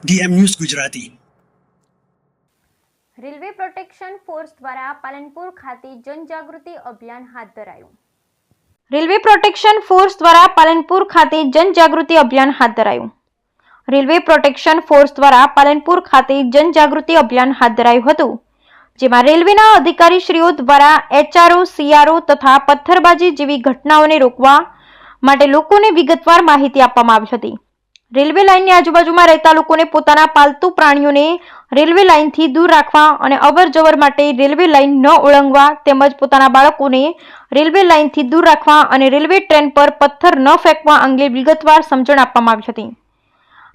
DM news Gujarati. Railway protection force દ્વારા પાલનપુર ખાતે જનજાગૃતિ અભિયાન હાથ ધરાયું। રેલવે પ્રોટેક્શન ફોર્સ દ્વારા પાલનપુર ખાતે જનજાગૃતિ અભિયાન હાથ ધરાયું। રેલવે પ્રોટેક્શન ફોર્સ દ્વારા પાલનપુર ખાતે જનજાગૃતિ અભિયાન હાથ ધરાયું હતું, જેમાં રેલવેના અધિકારીશ્રીઓ દ્વારા HRO, CRO તથા પથ્થરબાજી જેવી ઘટનાઓને રોકવા માટે લોકોને વિગતવાર માહિતી આપવામાં આવી હતી। રેલવે લાઇનની આજુબાજુમાં રહેતા લોકોને પોતાના પાલતુ પ્રાણીઓને રેલવે લાઇનથી દૂર રાખવા અને અવરજવર માટે રેલવે લાઇન ન ઓળંગવા તેમજ પોતાના બાળકોને રેલવે લાઇનથી દૂર રાખવા અને રેલવે ટ્રેન પર પથ્થર ન ફેંકવા અંગે વિગતવાર સમજણ આપવામાં આવી હતી।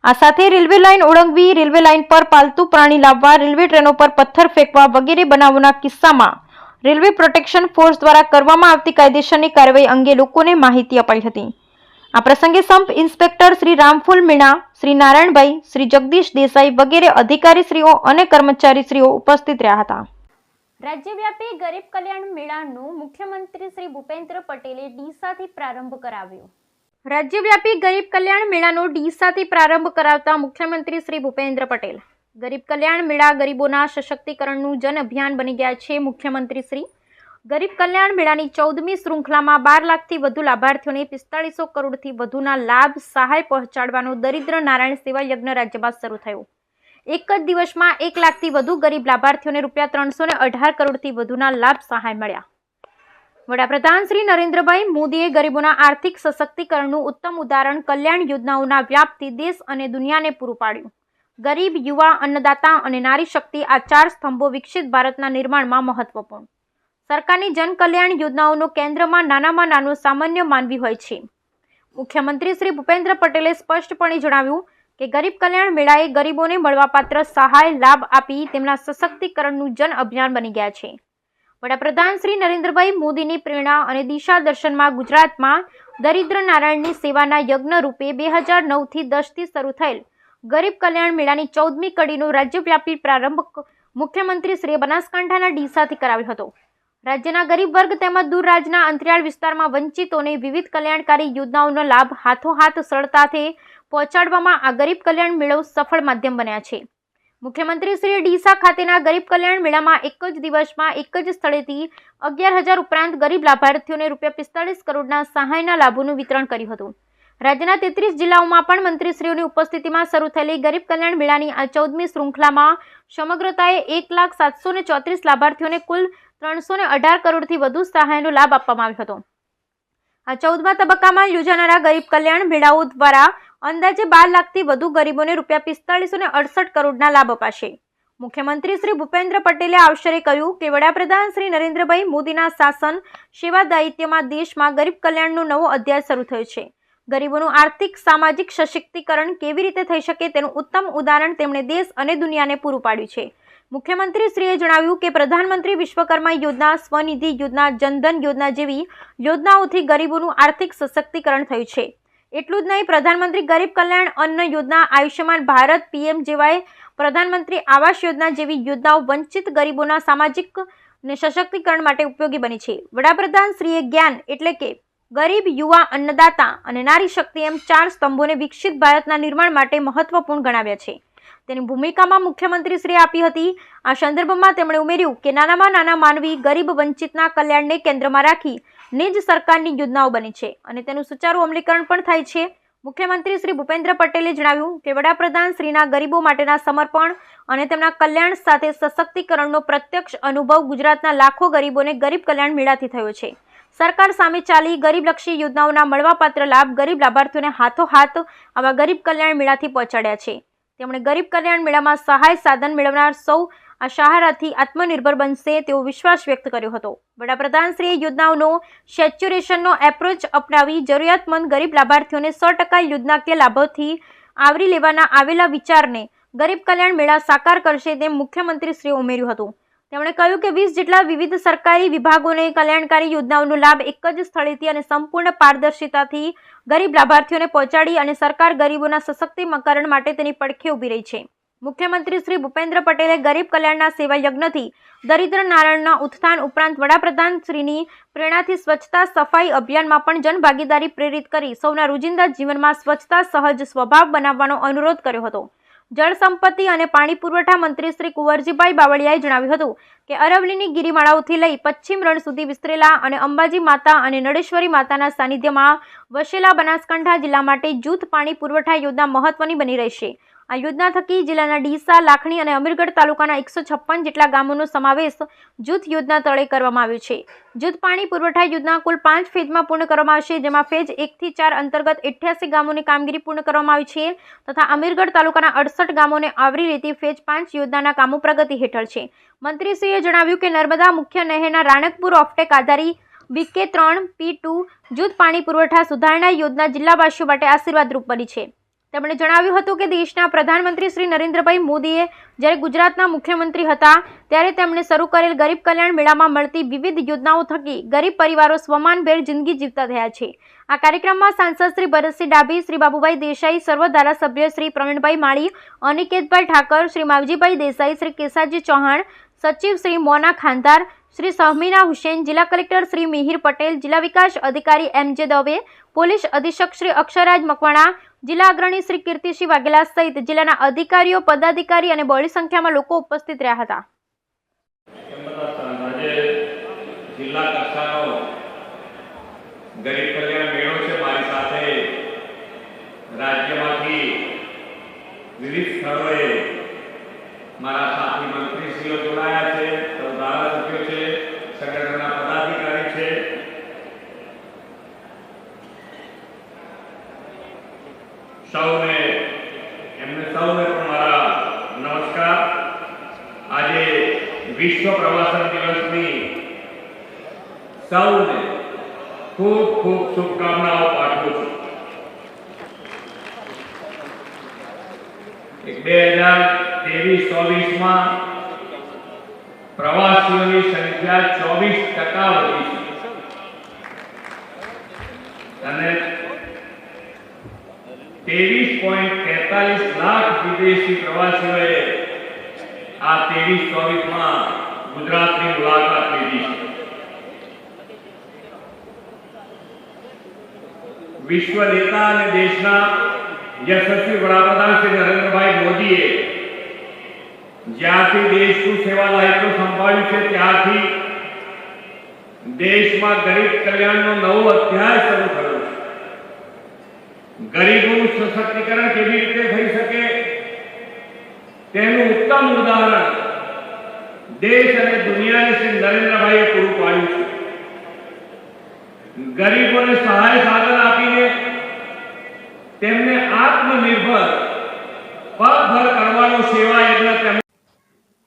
આ સાથે રેલવે લાઇન ઓળંગવી, રેલવે લાઇન પર પાલતુ પ્રાણી લાવવા, રેલવે ટ્રેનો પર પથ્થર ફેંકવા વગેરે બનાવોના કિસ્સામાં રેલવે પ્રોટેક્શન ફોર્સ દ્વારા કરવામાં આવતી કાયદેસરની કાર્યવાહી અંગે લોકોને માહિતી અપાઈ હતી। આ પ્રસંગે સંપ ઇન્સ્પેક્ટર શ્રી રામફૂલ મીણા, શ્રી નારાયણભાઈ, શ્રી જગદીશ દેસાઈ વગેરે અધિકારીશ્રીઓ અને કર્મચારીશ્રીઓ ઉપસ્થિત રહ્યા હતા। રાજ્યવ્યાપી ગરીબ કલ્યાણ મેળાનું મુખ્યમંત્રી શ્રી ભૂપેન્દ્ર પટેલે ડીસાથી પ્રારંભ કરાવ્યો। રાજ્યવ્યાપી ગરીબ કલ્યાણ મેળાનો ડીસાથી પ્રારંભ કરાવતા મુખ્યમંત્રી શ્રી ભૂપેન્દ્ર પટેલ ગરીબ કલ્યાણ મેળા ગરીબોના સશક્તિકરણનું જન અભિયાન બની ગયા છે। મુખ્યમંત્રી શ્રી ગરીબ કલ્યાણ મેળાની 14મી શૃંખલામાં 12 લાખથી વધુ લાભાર્થીઓને 4500 કરોડથી વધુના લાભ સહાય પહોંચાડવાનો દરિદ્ર નારાયણ સેવા યજ્ઞ રાજ્યમાં શરૂ થયો। એક જ દિવસમાં 1 લાખથી વધુ ગરીબ લાભાર્થીઓને ₹318 કરોડથી વધુના લાભ સહાય મળ્યા। વડાપ્રધાન શ્રી નરેન્દ્રભાઈ મોદીએ ગરીબોના આર્થિક સશક્તિકરણનું ઉત્તમ ઉદાહરણ કલ્યાણ યોજનાઓના વ્યાપથી દેશ અને દુનિયાને પૂરું પાડ્યું। ગરીબ, યુવા, અન્નદાતા અને નારી શક્તિ આ 4 સ્તંભો વિકસિત ભારતના નિર્માણમાં મહત્વપૂર્ણ। સરકારની જન કલ્યાણ યોજનાઓનો કેન્દ્રમાં નાનામાં નાનો સામાન્ય માનવી હોય છે। મુખ્યમંત્રી શ્રી ભૂપેન્દ્ર પટેલે સ્પષ્ટપણે જણાવ્યું કે ગરીબ કલ્યાણ મેળાએ ગરીબોને મળવાપાત્ર સહાય લાભ આપી તેમના સશક્તિકરણનું જન અભિયાન બની ગયા છે। વડાપ્રધાન શ્રી નરેન્દ્રભાઈ મોદીની પ્રેરણા અને દિશા દર્શનમાં ગુજરાતમાં દરિદ્ર નારાયણની સેવાના યજ્ઞ રૂપે 2009થી 10થી શરૂ થયેલ ગરીબ કલ્યાણ મેળાની 14મી કડીનો રાજ્યવ્યાપી પ્રારંભ મુખ્યમંત્રી શ્રીએ બનાસકાંઠાના ડીસાથી કરાવ્યો હતો। રાજ્યના ગરીબ વર્ગ તેમજ દૂર રાજના અંતરિયાળ વિસ્તારમાં વંચિતોને વિવિધ કલ્યાણકારી યોજનાઓનો લાભ હાથોહાથ સરળતાથી પહોંચાડવામાં આ ગરીબ કલ્યાણ મેળો સફળ માધ્યમ બન્યા છે। મુખ્યમંત્રી શ્રીએ ડીસા ખાતેના ગરીબ કલ્યાણ મેળામાં એક જ દિવસમાં એક જ સ્થળેથી 11,000 ઉપરાંત ગરીબ લાભાર્થીઓને ₹45 કરોડના સહાયના લાભોનું વિતરણ કર્યું હતું। રાજ્યના 33 જિલ્લાઓમાં પણ મંત્રીશ્રીઓની ઉપસ્થિતિમાં શરૂ થયેલી ગરીબ કલ્યાણ મેળાની આ 14મી શૃંખલામાં સમગ્રતાએ 1,734 લાભાર્થીઓને કુલ ₹318 કરોડથી વધુ સહાયનો લાભ આપવામાં આવ્યો હતો। આ 14મા તબક્કામાં યોજાનારા ગરીબ કલ્યાણ મેળાઓ દ્વારા અંદાજે 12 લાખથી વધુ ગરીબોને ₹4568 કરોડના લાભ અપાશે। મુખ્યમંત્રી શ્રી ભૂપેન્દ્ર પટેલે આવસરે કહ્યું કે વડાપ્રધાન શ્રી નરેન્દ્રભાઈ મોદીના શાસન સેવા દાયિત્વમાં દેશમાં ગરીબ કલ્યાણનો નવો અધ્યાય શરૂ થયો છે। ગરીબોનું આર્થિક સામાજિક સશક્તિકરણ કેવી રીતે થઈ શકે તેનું ઉત્તમ ઉદાહરણ તેમણે દેશ અને દુનિયાને પૂરું પાડ્યું છે। મુખ્યમંત્રી શ્રીએ જણાવ્યું કે પ્રધાનમંત્રી વિશ્વકર્મા યોજના, સ્વનિધિ યોજના, જનધન યોજના જેવી યોજનાઓથી ગરીબોનું આર્થિક સશક્તિકરણ થયું છે। એટલું જ નહીં, પ્રધાનમંત્રી ગરીબ કલ્યાણ અન્ન યોજના, આયુષ્યમાન ભારત, PMJY, પ્રધાનમંત્રી આવાસ યોજના જેવી યોજનાઓ વંચિત ગરીબોના સામાજિક અને સશક્તિકરણ માટે ઉપયોગી બની છે। વડાપ્રધાન શ્રીએ જ્ઞાન એટલે કે ગરીબ, યુવા, અન્નદાતા અને નારી શક્તિ એમ 4 સ્તંભોને વિકસિત ભારતના નિર્માણ માટે મહત્વપૂર્ણ ગણાવ્યા છે। તેની ભૂમિકામાં મુખ્યમંત્રીશ્રીએ આપી હતી। આ સંદર્ભમાં તેમણે ઉમેર્યું કે નાનામાં નાના માનવી, ગરીબ, વંચિતના કલ્યાણને કેન્દ્રમાં રાખી નિજ સરકારની યોજનાઓ બની છે અને તેનું સુચારુ અમલીકરણ પણ થાય છે। મુખ્યમંત્રી શ્રી ભૂપેન્દ્ર પટેલે જણાવ્યું કે વડાપ્રધાન શ્રીના ગરીબો માટેના સમર્પણ અને તેમના કલ્યાણ સાથે સશક્તિકરણનો પ્રત્યક્ષ અનુભવ ગુજરાતના લાખો ગરીબોને ગરીબ કલ્યાણ મેળાથી થયો છે। સરકાર સામે ચાલી ગરીબલક્ષી યોજનાઓના મળવાપાત્ર લાભ ગરીબ લાભાર્થીઓને હાથોહાથ આવા ગરીબ કલ્યાણ મેળાથી પહોંચાડ્યા છે। તેમણે ગરીબ કલ્યાણ મેળામાં સહાય સાધન મેળવનાર સૌ આ સહારાથી આત્મનિર્ભર બનશે તેવો વિશ્વાસ વ્યક્ત કર્યો હતો। વડાપ્રધાન શ્રીએ યોજનાઓનો સેચ્યુરેશનનો એપ્રોચ અપનાવી જરૂરિયાતમંદ ગરીબ લાભાર્થીઓને 100% યોજનાકીય લાભોથી આવરી લેવાના આવેલા વિચારને ગરીબ કલ્યાણ મેળા સાકાર કરશે તેમ મુખ્યમંત્રીશ્રીએ ઉમેર્યું હતું। તેમણે કહ્યું કે 20 જેટલા વિવિધ સરકારી વિભાગોને કલ્યાણકારી યોજનાઓનો લાભ એક જ સ્થળેથી અને સંપૂર્ણ પારદર્શિતાથી ગરીબ લાભાર્થીઓને પહોંચાડી અને સરકાર ગરીબોના સશક્તિકરણ માટે તેની પડખે ઊભી રહી છે। મુખ્યમંત્રી શ્રી ભૂપેન્દ્ર પટેલે ગરીબ કલ્યાણના સેવા યજ્ઞથી દરિદ્ર નારાયણના ઉત્થાન ઉપરાંત વડાપ્રધાન શ્રીની પ્રેરણાથી સ્વચ્છતા સફાઈ અભિયાનમાં પણ જનભાગીદારી પ્રેરિત કરી સૌના રોજિંદા જીવનમાં સ્વચ્છતા સહજ સ્વભાવ બનાવવાનો અનુરોધ કર્યો હતો। જળ સંપત્તિ અને પાણી પુરવઠા મંત્રી શ્રી કુંવરજીભાઈ બાવળિયાએ જણાવ્યું હતું કે અરવલ્લીની ગિરિમાળાઓથી લઈ પશ્ચિમ રણ સુધી વિસ્તરેલા અને અંબાજી માતા અને નળેશ્વરી માતાના સાનિધ્યમાં વસેલા બનાસકાંઠા જિલ્લા માટે જૂથ પાણી પુરવઠા યોજના મહત્વની બની રહેશે. આ યોજના થકી જિલ્લાના ડીસા, લાખણી અને અમીરગઢ તાલુકાના 156 જેટલા ગામોનો સમાવેશ જૂથ યોજના તળે કરવામાં આવ્યો છે. જૂથ પાણી પુરવઠા યોજના કુલ 5 ફેઝમાં પૂર્ણ કરવામાં આવશે, જેમાં ફેઝ 1 થી 4 અંતર્ગત 88 ગામોની કામગીરી પૂર્ણ કરવામાં આવી છે તથા અમીરગઢ તાલુકાના 68 ગામોને આવરી લેતી ફેઝ 5 યોજનાના કામો પ્રગતિ હેઠળ છે. મંત્રીશ્રીએ જણાવ્યું કે નર્મદા મુખ્ય નહેરના રાણકપુર ઓફટેક આધારિત BK3 P2 જૂથ પાણી પુરવઠા સુધારણા યોજના જિલ્લાવાસીઓ માટે આશીર્વાદરૂપ બની છે. તેમણે જણાવ્યું હતું કે દેશના પ્રધાનમંત્રી શ્રી નરેન્દ્રભાઈ મોદીએ જ્યારે ગુજરાતના મુખ્યમંત્રી હતા ત્યારે તેમણે શરૂ કરેલ ગરીબ કલ્યાણ મેળામાં મળતી વિવિધ યોજનાઓ થકી ગરીબ પરિવારો સ્વમાનભેર જિંદગી જીવતા થયા છે. આ કાર્યક્રમમાં સાંસદ શ્રી ભરતસિંહ ડાભી, શ્રી બાબુભાઈ દેસાઈ, સર્વ ધારાસભ્ય શ્રી પ્રવીણભાઈ માળી, અનિકેતભાઈ ઠાકર, શ્રી માવજીભાઈ દેસાઈ, શ્રી કેસાજી ચૌહાણ, સચિવ શ્રી મોના ખાનદાર, શ્રી સહમીના હુસેન, જિલ્લા કલેક્ટર શ્રી મિહિર પટેલ, જિલ્લા વિકાસ અધિકારી MJ દવે, પોલીસ અધિક્ષક શ્રી અક્ષરાજ મકવાણા, જિલ્લા અગ્રણી શ્રી કીર્તિસિંહ વાઘેલા સહિત જિલ્લાના અધિકારીઓ, પદાધિકારી અને બહોળી સંખ્યામાં લોકો ઉપસ્થિત રહ્યા હતા. જિલ્લા કક્ષાનો ગરીબ કલ્યાણ મેળો છે. મારી સાથે રાજ્યમાંથી વિવિધ સ્થળોએ મારા સાથી મંત્રીશ્રીઓ જોડાયા છે, ધારાસભ્યો છે, સંગઠનના પદાધિકારી છે. એમને સૌને પણ મારા નમસ્કાર. આજે વિશ્વ પ્રવાસન દિવસની સૌને ખૂબ ખૂબ શુભકામનાઓ પાઠવું છું. 2023-24માં પ્રવાસીઓની સંખ્યા 24% વધી છે અને 23.43 લાખ વિદેશી પ્રવાસીઓએ આ 23-24માં ગુજરાતની મુલાકાત લીધી છે. વિશ્વ નેતા અને દેશના યશસ્વી વડાપ્રધાન શ્રી નરેન્દ્રભાઈ મોદીએ જ્યારથી દેશનું સેવા દાયિત્વ સંભાળ્યું છે ત્યારથી દેશમાં ગરીબ કલ્યાણનો નવો અધ્યાય શરૂ થયો છે. ગરીબોનું સશક્તિકરણ કેવી રીતે થઈ શકે તેનું ઉત્તમ ઉદાહરણ દેશ અને દુનિયાને શ્રી નરેન્દ્રભાઈએ પૂરું પાડ્યું છે. ગરીબોને સહાય સાધન આપીને તેમને આત્મનિર્ભર પગભર કરવાનો સેવા યજ્ઞ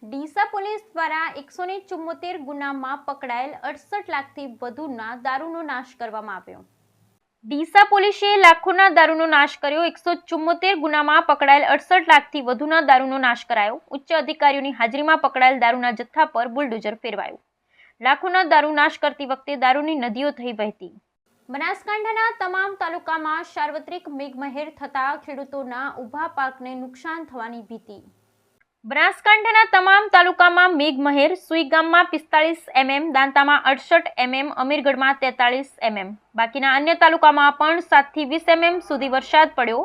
ડીસા પોલીસ દ્વારા 174 ગુનામાં પકડાયેલ 68 લાખથી વધુના દારૂનો નાશ કરવામાં આવ્યો. ડીસા પોલીસે લાખોના દારૂનો નાશ કર્યો. 174 ગુનામાં પકડાયેલ 68 લાખથી વધુના દારૂનો નાશ કરાયો. ઉચ્ચ અધિકારીઓની હાજરીમાં પકડાયેલ દારૂના જથ્થા પર બુલડોઝર ફેરવાયું. લાખોના દારૂ નાશ કરતી વખતે દારૂની નદીઓ થઈ વહેતી. બનાસકાંઠાના તમામ તાલુકામાં સાર્વત્રિક મેઘમહેર થતા ખેડૂતોના ઊભા પાકને નુકસાન થવાની ભીતિ. બનાસકાંઠાના તમામ તાલુકામાં મેઘમહેર. સુઈગામમાં 45 mm, દાંતામાં 68 mm, અમીરગઢમાં 43 mm. બાકીના અન્ય તાલુકામાં પણ 7 થી 20 mm સુધી વરસાદ પડ્યો.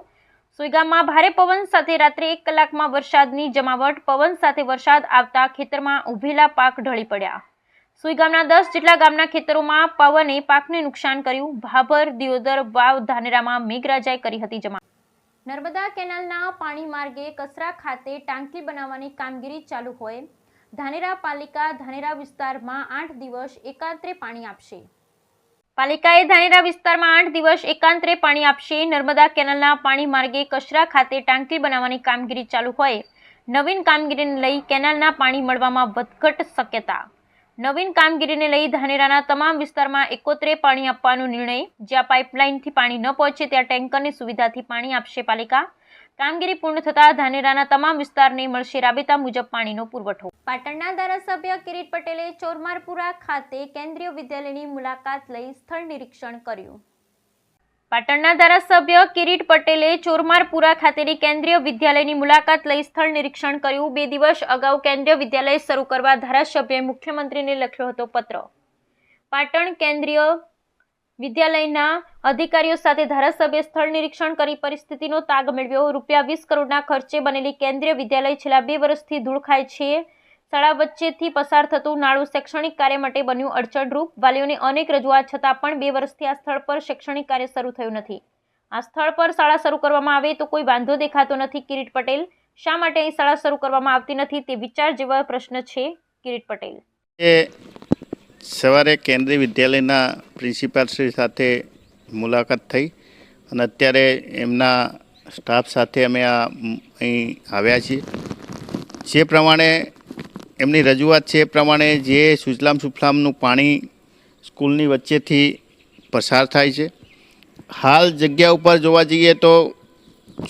સુઈગામમાં ભારે પવન સાથે રાત્રે 1 કલાકમાં વરસાદની જમાવટ. પવન સાથે વરસાદ આવતા ખેતરમાં ઉભેલા પાક ઢળી પડ્યા. સુઈગામના 10 જેટલા ગામના ખેતરોમાં પવને પાકને નુકસાન કર્યું. ભાભર, દિયોદર, વાવ, ધાનેરામાં મેઘરાજાએ કરી હતી જમાવટ. નર્મદા કેનાલના પાણી માર્ગે કસરા ખાતે ટાંકી બનાવવાની કામગીરી ચાલુ હોય. ધાનેરા પાલિકા ધાનેરા વિસ્તારમાં 8 દિવસ એકાંતરે પાણી આપશે. પાલિકાએ ધાનેરા વિસ્તારમાં 8 દિવસ એકાંતરે પાણી આપશે. નર્મદા કેનાલના પાણી માર્ગે કસરા ખાતે ટાંકી બનાવવાની કામગીરી ચાલુ હોય. નવીન કામગીરીને લઈ કેનાલના પાણી મળવામાં વધઘટ શક્યતા. નવીન કામગીરીને લઈ ધાનેરાના તમામ વિસ્તારમાં 71 પાણી આપવાનો નિર્ણય. જ્યાં પાઇપલાઇનથી પાણી ન પહોંચે ત્યાં ટેન્કરની સુવિધાથી પાણી આપશે પાલિકા. કામગીરી પૂર્ણ થતાં ધાનેરાના તમામ વિસ્તારને મળશે રાબેતા મુજબ પાણીનો પુરવઠો. પાટણના ધારાસભ્ય કિરીટ પટેલે ચોરમારપુરા ખાતે કેન્દ્રીય વિદ્યાલયની મુલાકાત લઈ સ્થળ નિરીક્ષણ કર્યું. પાટણના ધારાસભ્ય કિરીટ પટેલે ચોરમારપુરા ખાતેની કેન્દ્રીય વિદ્યાલયની મુલાકાત લઈ સ્થળ નિરીક્ષણ કર્યું. 2 દિવસ અગાઉ કેન્દ્રીય વિદ્યાલય શરૂ કરવા ધારાસભ્યએ મુખ્યમંત્રીને લખ્યો હતો પત્ર. પાટણ કેન્દ્રીય વિદ્યાલયના અધિકારીઓ સાથે ધારાસભ્ય સ્થળ નિરીક્ષણ કરી પરિસ્થિતિનો તાગ મેળવ્યો. ₹20 કરોડના ખર્ચે બનેલી કેન્દ્રીય વિદ્યાલય છેલ્લા 2 વર્ષથી ધૂળ ખાય છે. શાળા વચ્ચેથી પસાર થતું નાળું શૈક્ષણિક કાર્ય માટે બન્યું અડચણરૂપ. વાલીઓને અનેક રજૂઆત છતાં પણ 2 વર્ષથી આ સ્થળ પર શૈક્ષણિક કાર્ય શરૂ થયું નથી. આ સ્થળ પર શાળા શરૂ કરવામાં આવે તો કોઈ વાંધો દેખાતો નથી. કિરીટ પટેલ, શા માટે અહીં શાળા શરૂ કરવામાં આવતી નથી તે વિચાર જેવો પ્રશ્ન છે. કિરીટ પટેલ: સવારે કેન્દ્રીય વિદ્યાલયના પ્રિન્સિપાલ શ્રી સાથે મુલાકાત થઈ અને અત્યારે એમના સ્ટાફ સાથે અમે અહીં આવ્યા છીએ. જે પ્રમાણે એમની રજૂઆત છે એ પ્રમાણે જે સુજલામ સુફલામનું પાણી સ્કૂલની વચ્ચેથી પસાર થાય છે. હાલ જગ્યા ઉપર જોવા જઈએ તો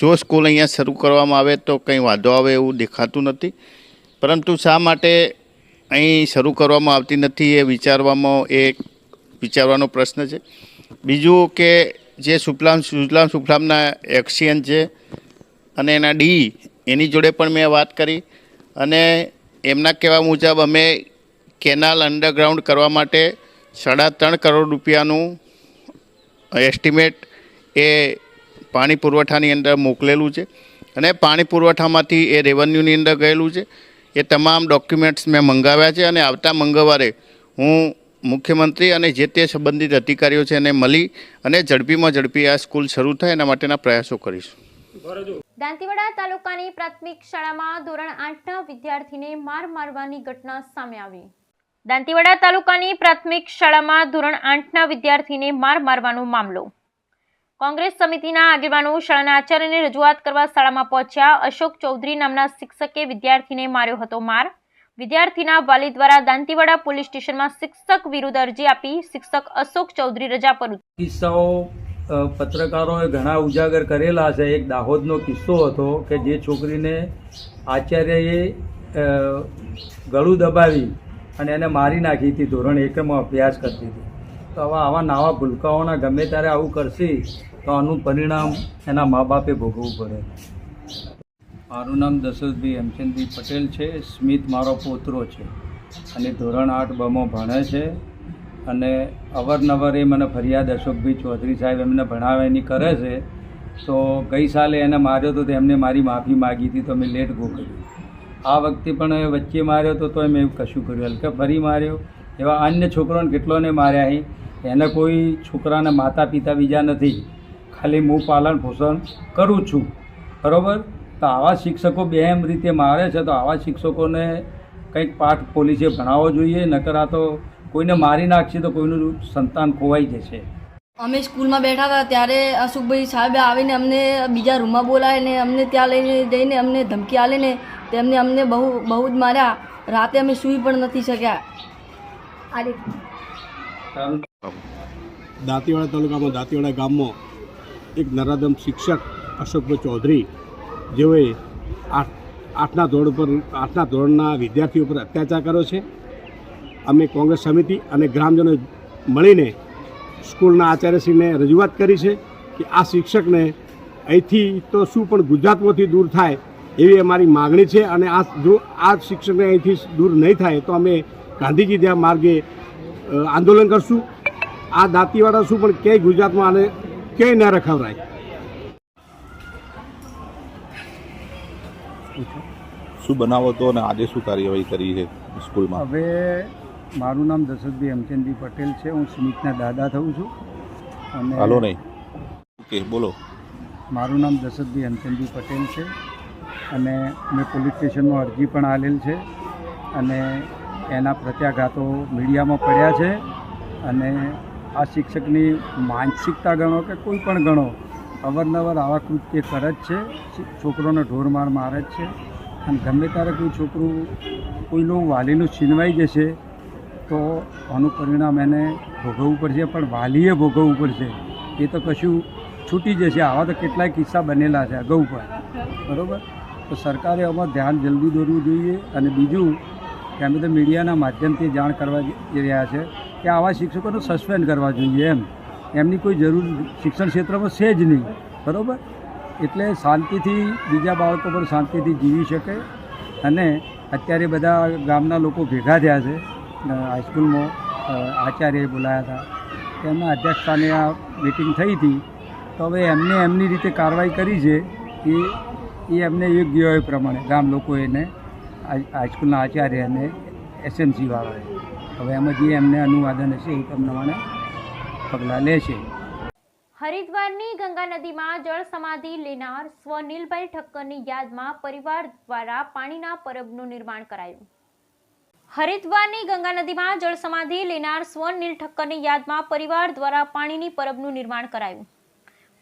જો સ્કૂલ અહીંયા શરૂ કરવામાં આવે તો કંઈ વાંધો આવે એવું દેખાતું નથી, પરંતુ શા માટે અહીં શરૂ કરવામાં આવતી નથી એ વિચારવાનો પ્રશ્ન છે. બીજું કે જે સુજલામ સુફલામના એક્સિયન છે અને એના એની જોડે પણ મેં વાત કરી અને એમના કહેવા મુજબ અમે કેનાલ અંડરગ્રાઉન્ડ કરવા માટે 3.5 કરોડ રૂપિયાનું એસ્ટિમેટ એ પાણી પુરવઠાની અંદર મોકલેલું છે અને પાણી પુરવઠામાંથી એ રેવન્યુની અંદર ગયેલું છે. એ તમામ ડોક્યુમેન્ટ્સ મેં મંગાવ્યા છે અને આવતા મંગળવારે હું મુખ્યમંત્રી અને જે તે સંબંધિત અધિકારીઓ છે એને મળી અને ઝડપીમાં ઝડપી આ સ્કૂલ શરૂ થાય એના માટેના પ્રયાસો કરીશું. દાંતીવાડા તાલુકાની પ્રાથમિક શાળામાં ધોરણ 8ના વિદ્યાર્થીને માર મારવાની ઘટના સામે આવી. દાંતીવાડા તાલુકાની પ્રાથમિક શાળામાં ધોરણ 8ના વિદ્યાર્થીને માર મારવાનો મામલો. કોંગ્રેસ સમિતિના આગેવાનો શાળાના આચાર્યને રજૂઆત કરવા શાળામાં પહોંચ્યા. અશોક ચૌધરી નામના શિક્ષકે વિદ્યાર્થીને માર્યો હતો માર. વિદ્યાર્થીના વાલી દ્વારા દાંતીવાડા પોલીસ સ્ટેશનમાં શિક્ષક વિરુદ્ધ અરજી આપી. શિક્ષક અશોક ચૌધરી રજા પર. કિસ્સાઓ પત્રકારોએ ઘણા ઉજાગર કરેલા છે. એક દાહોદનો કિસ્સો હતો કે જે છોકરીને આચાર્યએ ગળું દબાવી અને એને મારી નાખી હતી. ધોરણ 1માં અભ્યાસ કરતી હતી. તો આવા નાવા ભૂલકાઓના ગમે ત્યારે આવું કરશે તો આનું પરિણામ એના મા બાપે ભોગવવું પડે. મારું નામ દશરથભાઈ હેમચંદભાઈ પટેલ છે. સ્મિત મારો પોતરો છે અને ધોરણ 8 બમાં ભણે છે અને અવારનવાર એ મને ફરિયાદ અશોકભાઈ ચૌધરી સાહેબ એમને ભણાવવાની કરે છે. તો ગઈ સાલે એને માર્યો તો એમને મારી માફી માગી હતી તો મેં લેટ ગો કર્યું. આ વખતે પણ વચ્ચે માર્યો તો મેં એવું કશું કર્યું. હલકે ફરી માર્યો. એવા અન્ય છોકરાઓને કેટલોને માર્યા અહીં. એને કોઈ છોકરાના માતા પિતા બીજા નથી, ખાલી હું પાલન પોષણ કરું છું. બરાબર? તો આવા શિક્ષકો એમ રીતે મારે છે તો આવા શિક્ષકોને કંઈક પાઠ પોલીસે ભણાવવો જોઈએ. નકર આ તો કોઈને મારી નાખશે તો કોઈનું સંતાન ખોવાઈ જશે. અમે સ્કૂલમાં બેઠા હતા ત્યારે અશોકભાઈ સાહેબે આવીને અમને બીજા રૂમમાં બોલાવીને અમને ત્યાં લઈને જઈને અમને ધમકી આલીને તેમને અમને બહુ જ માર્યા. રાતે અમે સૂઈ પણ નથી શક્યા. દાંતીવાડા તાલુકામાં દાંતીવાડા ગામમાં એક નરાધમ શિક્ષક અશોકભાઈ ચૌધરી જેઓએ આઠના ધોરણના વિદ્યાર્થીઓ પર અત્યાચાર કર્યો છે. અમે કોંગ્રેસ સમિતિ અને ગ્રામજનો મળીને સ્કૂલના આચાર્યશ્રીને રજૂઆત કરી છે કે આ શિક્ષકને અહીંથી તો શું પણ ગુજરાતમાંથી દૂર થાય એવી અમારી માગણી છે. અને જો આ શિક્ષકને અહીંથી દૂર નહીં થાય તો અમે ગાંધીજી ત્યાં માર્ગે આંદોલન કરશું. આ દાંતીવાડા શું પણ ક્યાંય ગુજરાતમાં આને ક્યાંય ન રખાવરાય. શું બનાવો તો અને આજે શું કાર્યવાહી કરી છે સ્કૂલમાં? હવે મારું નામ દશરથભાઈ હેમચંદભાઈ પટેલ છે. હું સ્મિતના દાદા થઉં છું. અને હાલો નહીં ઓકે બોલો. મારું નામ દશરથભાઈ હેમચંદભાઈ પટેલ છે અને મેં પોલીસ સ્ટેશનમાં અરજી પણ આલેલ છે અને એના પ્રત્યાઘાતો મીડિયામાં પડ્યા છે. અને આ શિક્ષકની માનસિકતા ગણો કે કોઈ પણ ગણો અવારનવાર આવા કૃત્ય કરે જ છે. છોકરોને ઢોરમાર મારે જ છે અને ગમે ત્યારે કોઈ છોકરું કોઈનું વાલીનું છીનવાઈ જશે તો આનું પરિણામ એને ભોગવવું પડશે. પણ વાલીએ ભોગવવું પડશે. એ તો કશું છૂટી જશે. આવા તો કેટલાય કિસ્સા બનેલા છે અગાઉ પણ. બરાબર? તો સરકારે આમાં ધ્યાન જલ્દી દોરવું જોઈએ. અને બીજું કે અમે તો મીડિયાના માધ્યમથી જાણ કરવા જઈ રહ્યા છે કે આવા શિક્ષકોને સસ્પેન્ડ કરવા જોઈએ. એમની કોઈ જરૂર શિક્ષણ ક્ષેત્રમાં છે જ નહીં. બરાબર? એટલે શાંતિથી બીજા બાળકો પર શાંતિથી જીવી શકે. અને અત્યારે બધા ગામના લોકો ભેગા થયા છે. હાઈસ્કૂલમાં આચાર્યએ બોલાયા હતા તેમના અધ્યક્ષસ્થાને આ મિટિંગ થઈ હતી. તો હવે એમને એમની રીતે કાર્યવાહી કરી છે એ એમને યોગ્ય હોય પ્રમાણે ગામ લોકો એને હાઈસ્કૂલના આચાર્ય અને એસએમસીવાળાએ હવે એમાં જે એમને અનુવાદન હશે એ પ્રમાણે પગલાં લેશે. હરિદ્વારની ગંગા નદીમાં જળ સમાધિ લેનાર સ્વનિલભાઈ ઠક્કરની યાદમાં પરિવાર દ્વારા પાણીના પરબનું નિર્માણ કરાયું. હરિદ્વારની ગંગા નદીમાં જળ સમાધિ લેનાર સ્વનિલ ઠક્કરની યાદમાં પરિવાર દ્વારા પાણીની પરબનું નિર્માણ કરાયું.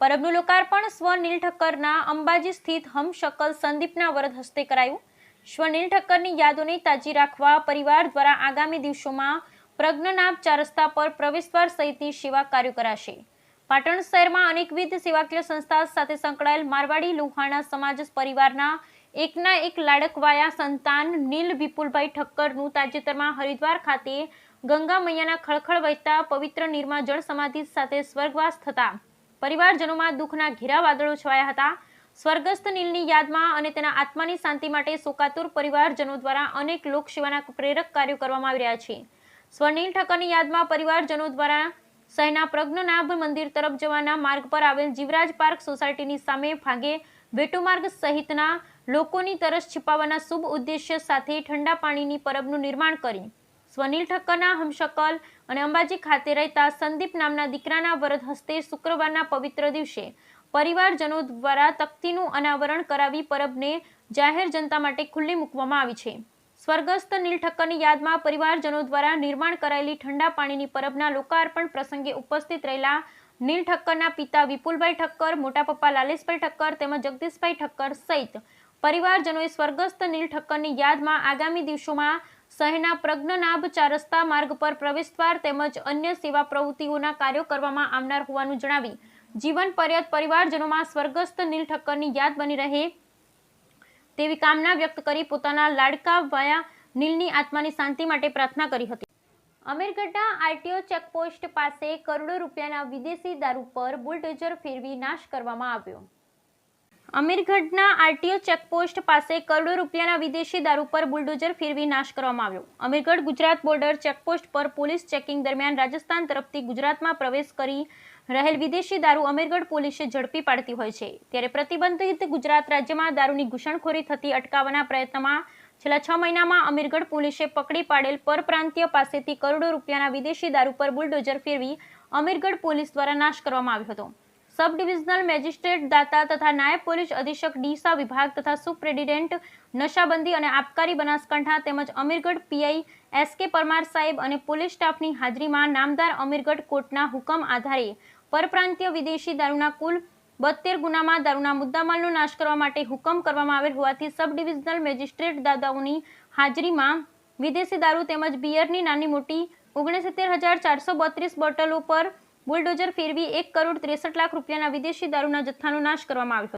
પરબનું લોકાર્પણ સ્વનિલ ઠક્કરના અંબાજી સ્થિત હમશકલ સંદીપના વરદ હસ્તે કરાયું. સ્વનિલ ઠક્કરની યાદોને તાજી રાખવા પરિવાર દ્વારા આગામી દિવસોમાં પ્રજ્ઞનાભ 4 રસ્તા પર પ્રવેશદ્વાર સહિતની સેવા કાર્યો કરાશે. પાટણ શહેરમાં અનેકવિધ સેવાકીય સંસ્થા સાથે સંકળાયેલ મારવાડી લુહાણા સમાજ પરિવારના એકના એક લાડકવાયા સંતાન નીલ વિપુલભાઈ ઠક્કરનું તાજેતરમાં હરિદ્વાર ખાતે ગંગા મૈયાના ખળખળ વહેતા પવિત્ર નીરમાં જળ સમાધિ સાથે સ્વર્ગવાસ થતા પરિવારજનોમાં દુઃખના ઘેરા વાદળો છવાયા હતા. સ્વર્ગસ્થ નીલની યાદમાં અને તેના આત્માની શાંતિ માટે શોકાતુર પરિવારજનો દ્વારા અનેક લોકસેવાના પ્રેરક કાર્યો કરવામાં આવી રહ્યા છે. સ્વનિલ ઠક્કરની યાદમાં પરિવારજનો દ્વારા શહેરના પ્રજ્ઞનાભ મંદિર તરફ જવાના માર્ગ પર આવેલ જીવરાજ પાર્ક સોસાયટીની સામે ભાગે વેટુમાર્ગ સહિતના લોકોની તરસ छिपाવવાના શુભ ઉદ્દેશ્ય સાથે ઠંડા પાણીની પરબનું નિર્માણ કરી સ્વનિલ ઠક્કરના હમશકલ અને અંબાજી ખાતે રહેતા સંદીપ નામના દીકરાના વરદ હસ્તે શુક્રવારના પવિત્ર દિવસે પરિવારજનો દ્વારા તખ્તીનું અનાવરણ કરાવી પરબને જાહેર જનતા માટે ખુલ્લી મૂકવામાં આવી છે. સ્વર્ગસ્થ નીલ ઠક્કરની યાદમાં પરિવારજનો દ્વારા નિર્માણ કરાયેલી ઠંડા પાણીની પરબના લોકાર્પણ પ્રસંગે ઉપસ્થિત રહેલા નીલ ઠક્કરના પિતા વિપુલભાઈ ઠક્કર, મોટા પપ્પા લાલેશભાઈ ઠક્કર તેમજ જગદીશભાઈ ઠક્કર સહિત પરિવારજનોએ સ્વર્ગસ્થ નીલ ઠક્કરની યાદમાં આગામી દિવસોમાં શહેરના પ્રજ્ઞનાભ 4 રસ્તા માર્ગ પર પ્રવેશદ્વાર તેમજ અન્ય સેવા પ્રવૃત્તિઓના કાર્યો કરવામાં આવનાર હોવાનું જણાવી જીવન પર્યંત પરિવારજનોમાં સ્વર્ગસ્થ નીલ ઠક્કરની યાદ બની રહે તેવી કામના વ્યક્ત કરી પોતાના લાડકા વાયા નીલની આત્માની શાંતિ માટે પ્રાર્થના કરી હતી. અમીરગઢના આરટીઓ ચેકપોસ્ટ પાસે કરોડો રૂપિયાના વિદેશી દારૂ પર બુલડોઝર ફેરવી નાશ કરવામાં આવ્યો. અમીરગઢના આરટીઓ ચેકપોસ્ટ પાસે કરોડો રૂપિયાના વિદેશી દારૂ પર બુલડોઝર ફેરવી નાશ કરવામાં આવ્યો. અમીરગઢ ગુજરાત બોર્ડર ચેકપોસ્ટ પર પોલીસ ચેકિંગ દરમિયાન રાજસ્થાન તરફથી ગુજરાતમાં પ્રવેશ કરી રહેલ વિદેશી દારૂ અમીરગઢ પોલીસે ઝડપી પાડતી હોય છે. ત્યારે પ્રતિબંધિત ગુજરાત રાજ્યમાં દારૂની ઘૂસણખોરી થતી અટકાવવાના પ્રયત્નમાં છેલ્લા 6 મહિનામાં અમીરગઢ પોલીસે પકડી પાડેલ પરપ્રાંતીય પાસેથી કરોડો રૂપિયાના વિદેશી દારૂ પર બુલડોઝર ફેરવી અમીરગઢ પોલીસ દ્વારા નાશ કરવામાં આવ્યો હતો. સબ ડિવિઝનલ મેજિસ્ટ્રેટ દાતા તથા નાયબ પોલીસ અધિક્ષક ડીસા વિભાગ તથા સુપ્રેસિડેન્ટ નશાબંધી અને આબકારી બનાસકાંઠા તેમજ અમીરગઢ પીઆઈ એસકે પરમાર સાહેબ અને પોલીસ સ્ટાફની હાજરીમાં નામદાર અમીરગઢ કોર્ટના હુકમ આધારે પરપ્રાંતીય વિદેશી દારૂના કુલ 72 ગુનામાં દારૂના મુદ્દામાલનો નાશ કરવા માટે હુકમ કરવામાં આવેલ હોવાથી સબ ડિવિઝનલ મેજિસ્ટ્રેટ દાદાઓની હાજરીમાં વિદેશી દારૂ તેમજ બિયરની નાની મોટી 69,432 બોટલો પર બુલડોઝર ફેરવી 1,63,00,000 રૂપિયાના વિદેશી દારૂના જથ્થાનો નાશ કરવામાં આવ્યો હતો.